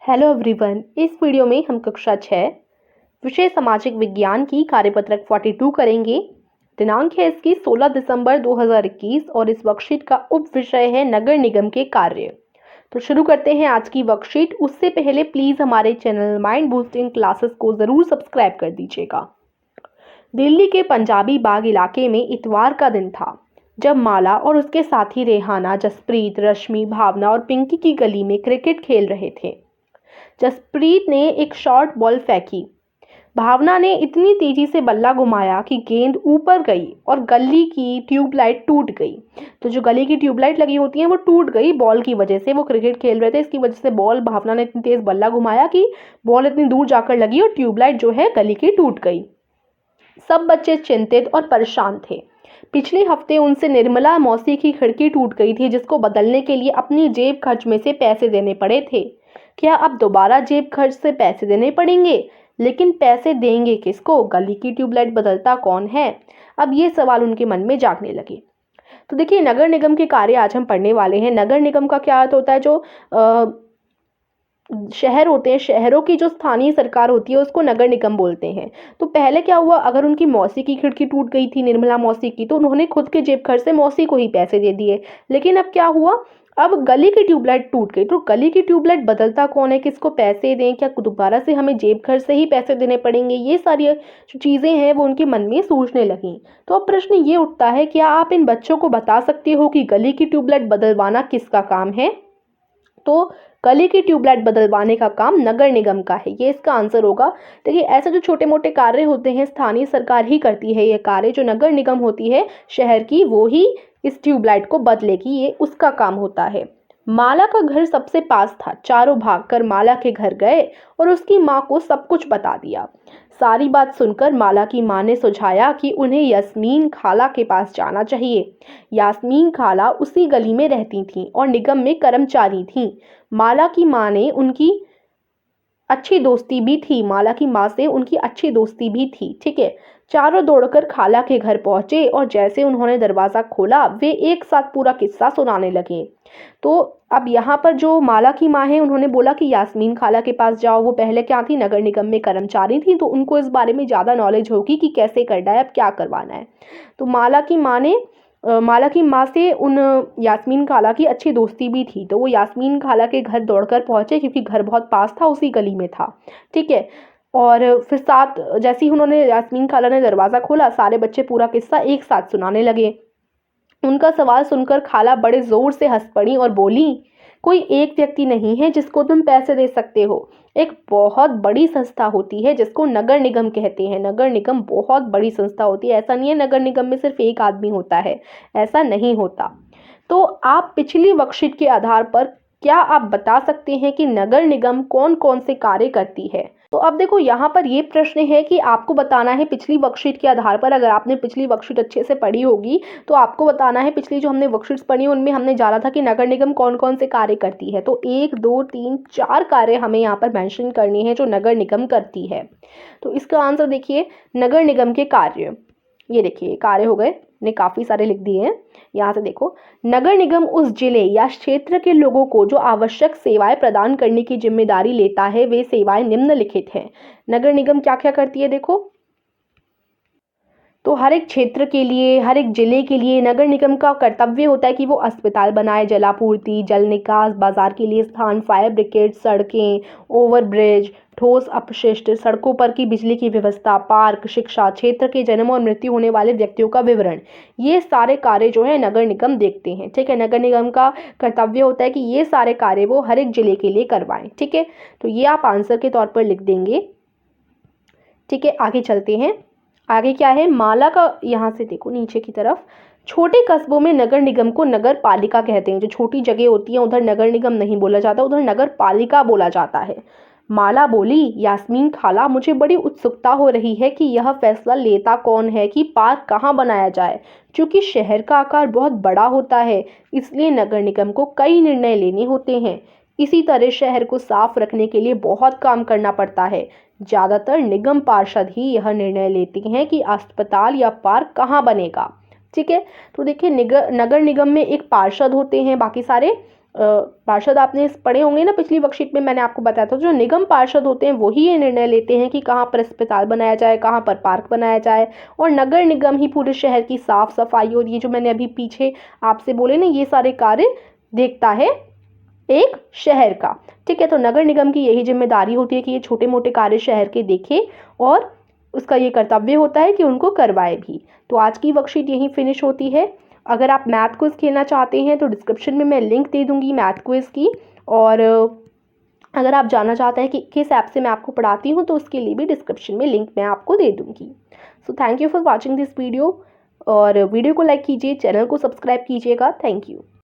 Hello everyone. इस video में हम कक्षा 6 विषय सामाजिक विज्ञान की कार्यपत्रक 42 करेंगे। दिनांक है इसकी 16 दिसंबर 2021 और इस वर्कशीट का उप विषय है नगर निगम के कार्य। तो शुरू करते हैं आज की वर्कशीट। उससे पहले प्लीज़ हमारे चैनल माइंड बूस्टिंग क्लासेस को ज़रूर सब्सक्राइब कर दीजिएगा। दिल्ली के पंजाबी बाग इलाके में इतवार का दिन था जब माला और उसके साथी रेहाना, जसप्रीत, रश्मि, भावना और पिंकी की गली में क्रिकेट खेल रहे थे। जसप्रीत ने एक शॉर्ट बॉल फेंकी। भावना ने इतनी तेजी से बल्ला घुमाया कि गेंद ऊपर गई और गली की ट्यूबलाइट टूट गई। तो जो गली की ट्यूबलाइट लगी होती है वो टूट गई बॉल की वजह से। वो क्रिकेट खेल रहे थे, इसकी वजह से बॉल, भावना ने इतनी तेज बल्ला घुमाया कि बॉल इतनी दूर जाकर लगी और ट्यूबलाइट जो है गली की टूट गई। सब बच्चे चिंतित और परेशान थे। पिछले हफ्ते उनसे निर्मला मौसी की खिड़की टूट गई थी, जिसको बदलने के लिए अपनी जेब खर्च में से पैसे देने पड़े थे। क्या अब दोबारा जेब खर्च से पैसे देने पड़ेंगे? लेकिन पैसे देंगे किसको? गली की ट्यूबलाइट बदलता कौन है? अब ये सवाल उनके मन में जागने लगे। तो देखिए, नगर निगम के कार्य आज हम पढ़ने वाले हैं। नगर निगम का क्या अर्थ होता है? जो शहर होते हैं, शहरों की जो स्थानीय सरकार होती है उसको नगर निगम बोलते हैं। तो पहले क्या हुआ, अगर उनकी मौसी की खिड़की टूट गई थी, निर्मला मौसी की, तो उन्होंने खुद के जेब खर्च से मौसी को ही पैसे दे दिए। लेकिन अब क्या हुआ, अब गली की ट्यूबलाइट टूट गई। तो गली की ट्यूबलाइट बदलता कौन है? किसको पैसे दें? क्या दोबारा से हमें जेब खर्च से ही पैसे देने पड़ेंगे? ये सारी जो चीज़ें हैं वो उनके मन में सूझने लगीं। तो अब प्रश्न ये उठता है, क्या आप इन बच्चों को बता सकते हो कि गली की ट्यूबलाइट बदलवाना किसका काम है? तो गली की ट्यूबलाइट बदलवाने का काम नगर निगम का है। ये इसका आंसर होगा। देखिए, ऐसे जो छोटे मोटे कार्य होते हैं स्थानीय सरकार ही करती है। ये कार्य जो नगर निगम होती है शहर की, वो ही इस ट्यूबलाइट को बदलेगी, ये उसका काम होता है। माला का घर सबसे पास था। चारों भागकर माला के घर गए और उसकी माँ को सब कुछ बता दिया। सारी बात सुनकर माला की माँ ने सुझाया कि उन्हें यास्मीन खाला के पास जाना चाहिए। यास्मीन खाला उसी गली में रहती थीं और निगम में कर्मचारी थीं। माला की माँ ने उनकी अच्छी दोस्ती भी थी, माला की माँ से उनकी अच्छी दोस्ती भी थी। ठीक है। चारों दौड़कर खाला के घर पहुंचे और जैसे उन्होंने दरवाजा खोला वे एक साथ पूरा किस्सा सुनाने लगे। तो अब यहाँ पर जो माला की माँ है उन्होंने बोला कि यास्मीन खाला के पास जाओ। वो पहले क्या थी, नगर निगम में कर्मचारी थी, तो उनको इस बारे में ज़्यादा नॉलेज होगी कि कैसे करना है, अब क्या करवाना है। तो माला की माँ से उन यास्मीन खाला की अच्छी दोस्ती भी थी, तो वो यास्मीन खाला के घर दौड़कर पहुंचे क्योंकि घर बहुत पास था, उसी गली में था। ठीक है। और फिर साथ जैसे ही उन्होंने, यास्मीन खाला ने दरवाज़ा खोला, सारे बच्चे पूरा किस्सा एक साथ सुनाने लगे। उनका सवाल सुनकर खाला बड़े जोर से हंस पड़ी और बोली, कोई एक व्यक्ति नहीं है जिसको तुम पैसे दे सकते हो। एक बहुत बड़ी संस्था होती है जिसको नगर निगम कहते हैं। नगर निगम बहुत बड़ी संस्था होती है। ऐसा नहीं है नगर निगम में सिर्फ एक आदमी होता है, ऐसा नहीं होता। तो आप पिछली वर्कशीट के आधार पर क्या आप बता सकते हैं कि नगर निगम कौन कौन से कार्य करती है? तो अब देखो, यहाँ पर ये प्रश्न है कि आपको बताना है पिछली वर्कशीट के आधार पर। अगर आपने पिछली वर्कशीट अच्छे से पढ़ी होगी तो आपको बताना है, पिछली जो हमने वर्कशीट्स पढ़ी उनमें हमने जाना था कि नगर निगम कौन कौन से कार्य करती है। तो 1 2 3 4 कार्य हमें यहाँ पर मेंशन करने हैं जो नगर निगम करती है। तो इसका आंसर देखिए, नगर निगम के कार्य, ये देखिए कार्य हो गए, ने काफ़ी सारे लिख दिए हैं। यहाँ से देखो, नगर निगम उस जिले या क्षेत्र के लोगों को जो आवश्यक सेवाएं प्रदान करने की जिम्मेदारी लेता है, वे सेवाएं निम्नलिखित हैं। नगर निगम क्या क्या करती है देखो, तो हर एक क्षेत्र के लिए, हर एक जिले के लिए नगर निगम का कर्तव्य होता है कि वो अस्पताल बनाए, जलापूर्ति, जल निकास, बाजार के लिए स्थान, फायर ब्रिगेड, सड़कें, ओवरब्रिज, ठोस अपशिष्ट, सड़कों पर की बिजली की व्यवस्था, पार्क, शिक्षा, क्षेत्र के जन्म और मृत्यु होने वाले व्यक्तियों का विवरण, ये सारे कार्य जो है नगर निगम देखते हैं। ठीक है। नगर निगम का कर्तव्य होता है कि ये सारे कार्य वो हर एक जिले के लिए करवाएं। ठीक है। तो ये आप आंसर के तौर पर लिख देंगे। ठीक है, आगे चलते हैं। आगे क्या है, माला का, यहाँ से देखो नीचे की तरफ, छोटे कस्बों में नगर निगम को नगर पालिका कहते हैं। जो छोटी जगह होती है उधर नगर निगम नहीं बोला जाता, उधर नगर पालिका बोला जाता है। माला बोली, यास्मीन खाला, मुझे बड़ी उत्सुकता हो रही है कि यह फैसला लेता कौन है कि पार्क कहाँ बनाया जाए। क्योंकि शहर का आकार बहुत बड़ा होता है, इसलिए नगर निगम को कई निर्णय लेने होते हैं। इसी तरह शहर को साफ रखने के लिए बहुत काम करना पड़ता है। ज़्यादातर निगम पार्षद ही यह निर्णय लेते हैं कि अस्पताल या पार्क कहाँ बनेगा। ठीक है। तो देखिए, नगर निगम में एक पार्षद होते हैं, बाकी सारे पार्षद आपने पढ़े होंगे ना, पिछली वर्कशीट में मैंने आपको बताया था, जो निगम पार्षद होते हैं वही ये निर्णय लेते हैं कि कहाँ पर अस्पताल बनाया जाए, कहाँ पर पार्क बनाया जाए, और नगर निगम ही पूरे शहर की साफ सफाई और ये जो मैंने अभी पीछे आपसे बोले ना, ये सारे कार्य देखता है एक शहर का। ठीक है, तो नगर निगम की यही जिम्मेदारी होती है कि ये छोटे मोटे कार्य शहर के देखे, और उसका ये कर्तव्य होता है कि उनको करवाए भी। तो आज की वर्कशीट यहीं फिनिश होती है। अगर आप मैथ क्विज खेलना चाहते हैं तो डिस्क्रिप्शन में मैं लिंक दे दूंगी मैथ क्विज की, और अगर आप जानना चाहते हैं कि किस ऐप से मैं आपको पढ़ाती हूँ तो उसके लिए भी डिस्क्रिप्शन में लिंक मैं आपको दे दूंगी। So thank you for watching this video, और वीडियो को लाइक कीजिए, चैनल को सब्सक्राइब कीजिएगा। Thank you.